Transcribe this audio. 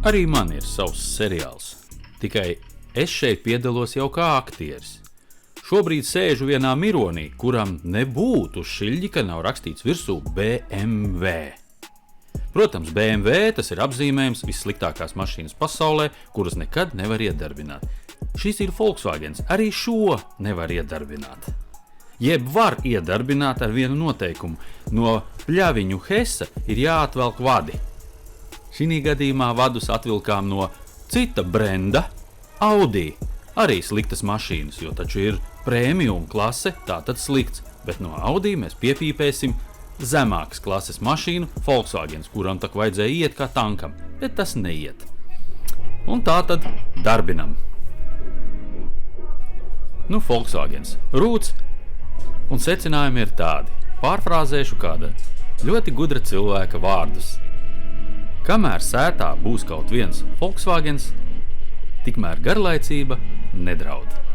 Arī man ir savs seriāls, tikai es šeit piedalos jau kā aktieris. Šobrīd sēžu vienā mironī, kuram nebūtu šiļģi, ka nav rakstīts virsū BMW. Protams, BMW tas ir apzīmējums vissliktākās mašīnas pasaulē, kuras nekad nevar iedarbināt. Šis ir Volkswagens, arī šo nevar iedarbināt. Jeb var iedarbināt ar vienu noteikumu. No pļaviņu Hesa ir jāatvelk vadi. Šī gadījumā vadus atvilkām no cita brenda, Audi. Arī sliktas mašīnas, jo taču ir premium klase, tātad slikts. Bet no Audi mēs piepīpēsim zemākas klases mašīnu Volkswagens, kuram tak vajadzēja iet kā tankam, bet tas neiet. Un tā tad darbinam. Volkswagens rūc, un secinājumi ir tādi. Pārfrāzēšu kāda ļoti gudra cilvēka vārdus. Kamēr sētā būs kaut viens Volkswagens, tikmēr garlaicība nedraud.